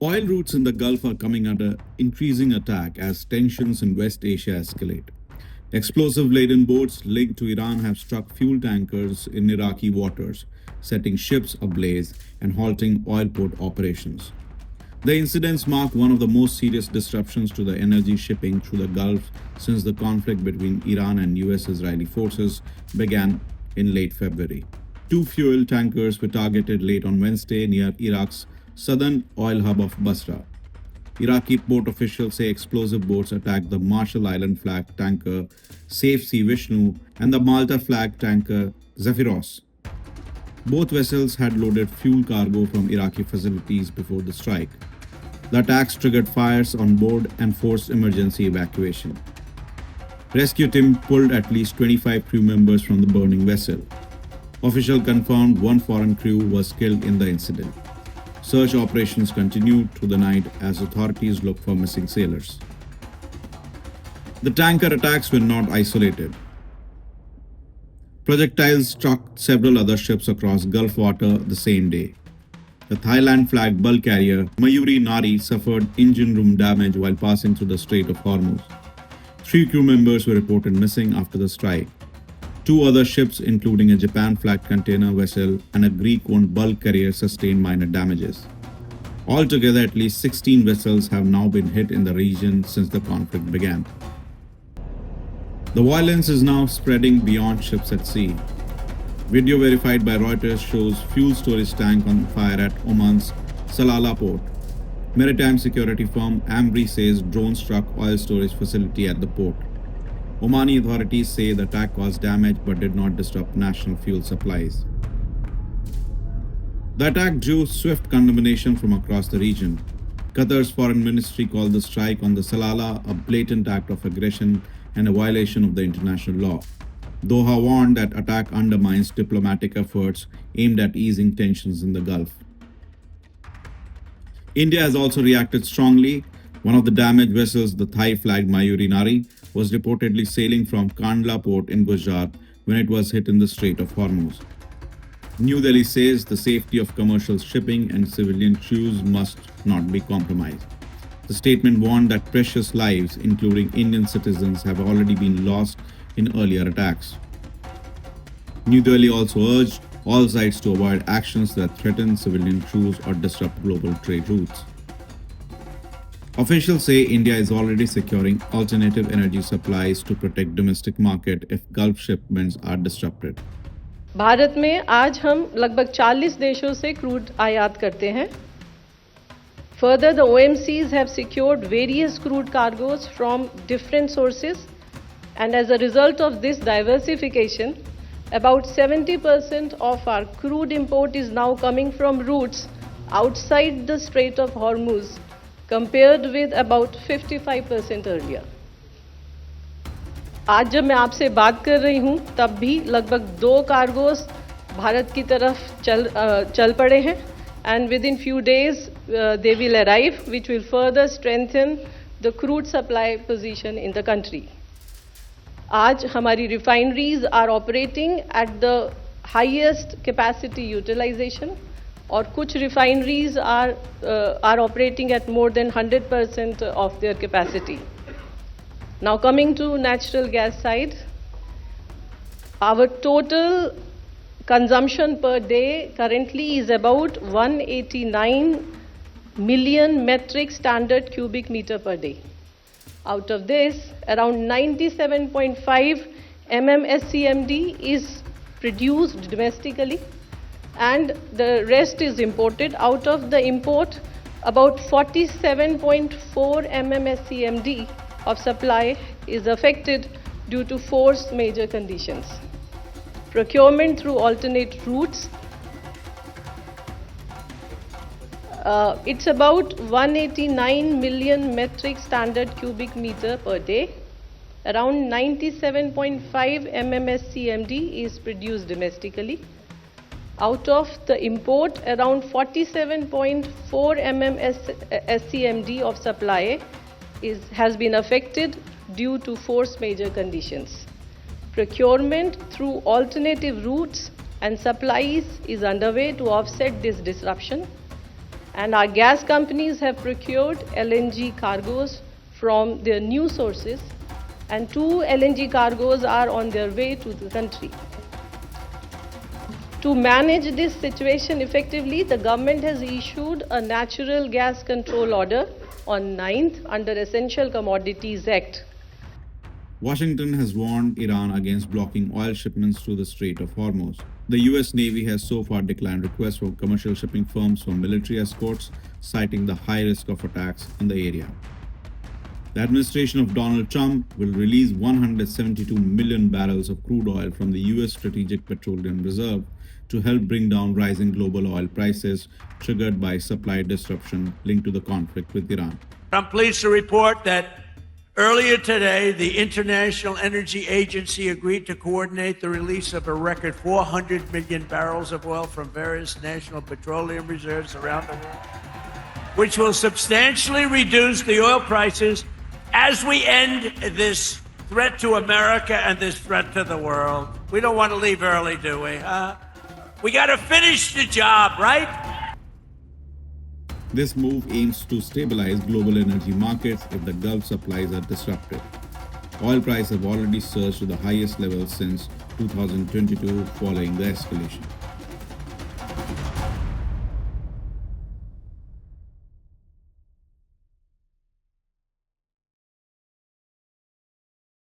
Oil routes in the Gulf are coming under increasing attack as tensions in West Asia escalate. Explosive laden boats linked to Iran have struck fuel tankers in Iraqi waters, setting ships ablaze and halting oil port operations. The incidents mark one of the most serious disruptions to the energy shipping through the Gulf since the conflict between Iran and US Israeli forces began in late February. Two fuel tankers were targeted late on Wednesday near Iraq's southern oil hub of Basra. Iraqi port officials say explosive boats attacked the Marshall Island flag tanker Safe Sea Vishnu and the Malta flag tanker Zephyros. Both vessels had loaded fuel cargo from Iraqi facilities before the strike. The attacks triggered fires on board and forced emergency evacuation. Rescue team pulled at least 25 crew members from the burning vessel. Officials confirmed one foreign crew was killed in the incident. Search operations continued through the night as authorities look for missing sailors. The tanker attacks were not isolated. Projectiles struck several other ships across Gulf water the same day. The Thailand-flagged bulk carrier Mayuri Nari suffered engine room damage while passing through the Strait of Hormuz. 3 crew members were reported missing after the strike. 2 other ships, including a Japan-flagged container vessel and a Greek-owned bulk carrier, sustained minor damages. Altogether, at least 16 vessels have now been hit in the region since the conflict began. The violence is now spreading beyond ships at sea. Video verified by Reuters shows fuel storage tank on fire at Oman's Salalah port. Maritime security firm Amri says drone struck oil storage facility at the port. Omani authorities say the attack caused damage but did not disrupt national fuel supplies. The attack drew swift condemnation from across the region. Qatar's foreign ministry called the strike on the Salalah a blatant act of aggression and a violation of the international law. Doha warned that attack undermines diplomatic efforts aimed at easing tensions in the Gulf. India has also reacted strongly. One of the damaged vessels, the Thai-flagged Mayuri Nari, was reportedly sailing from Kandla port in Gujarat when it was hit in the Strait of Hormuz. New Delhi says the safety of commercial shipping and civilian crews must not be compromised. The statement warned that precious lives, including Indian citizens, have already been lost in earlier attacks. New Delhi also urged all sides to avoid actions that threaten civilian crews or disrupt global trade routes. Officials say India is already securing alternative energy supplies to protect domestic market if Gulf shipments are disrupted. Bharat में आज हम लगभग 40 देशों से crude आयात करते हैं. Further, the OMCs have secured various crude cargoes from different sources, and as a result of this diversification, about 70% of our crude import is now coming from routes outside the Strait of Hormuz, compared with about 55% earlier. आज जब मैं आपसे बात कर रही हूँ तब भी लगभग 2 कार्गोस भारत की तरफ चल पड़े हैं, and within few days they will arrive, which will further strengthen the crude supply position in the country. आज हमारी refineries are operating at the highest capacity utilization, और कुछ refineries are operating at more than 100% of their capacity. Now coming to natural gas side, our total consumption per day currently is about 189 million metric standard cubic meter per day. Out of this, around 97.5 MMSCMD is produced domestically and the rest is imported. Out of the import, about 47.4 MMSCMD of supply is affected due to force majeure conditions. Procurement through alternate routes, it's about 189 million metric standard cubic meter per day. Around 97.5 MMSCMD is produced domestically. Out of the import, around 47.4 MMSCMD of supply has been affected due to force majeure conditions. Procurement through alternative routes and supplies is underway to offset this disruption. And our gas companies have procured LNG cargoes from their new sources, and 2 LNG cargoes are on their way to the country. To manage this situation effectively, the government has issued a natural gas control order on 9th under Essential Commodities Act. Washington has warned Iran against blocking oil shipments through the Strait of Hormuz. The US Navy has so far declined requests from commercial shipping firms for military escorts, citing the high risk of attacks in the area. The administration of Donald Trump will release 172 million barrels of crude oil from the US Strategic Petroleum Reserve to help bring down rising global oil prices triggered by supply disruption linked to the conflict with Iran. I'm pleased to report that earlier today, the International Energy Agency agreed to coordinate the release of a record 400 million barrels of oil from various national petroleum reserves around the world, which will substantially reduce the oil prices as we end this threat to America and this threat to the world. We don't want to leave early, do we? We got to finish the job, right? This move aims to stabilize global energy markets if the Gulf supplies are disrupted. Oil prices have already surged to the highest level since 2022 following the escalation.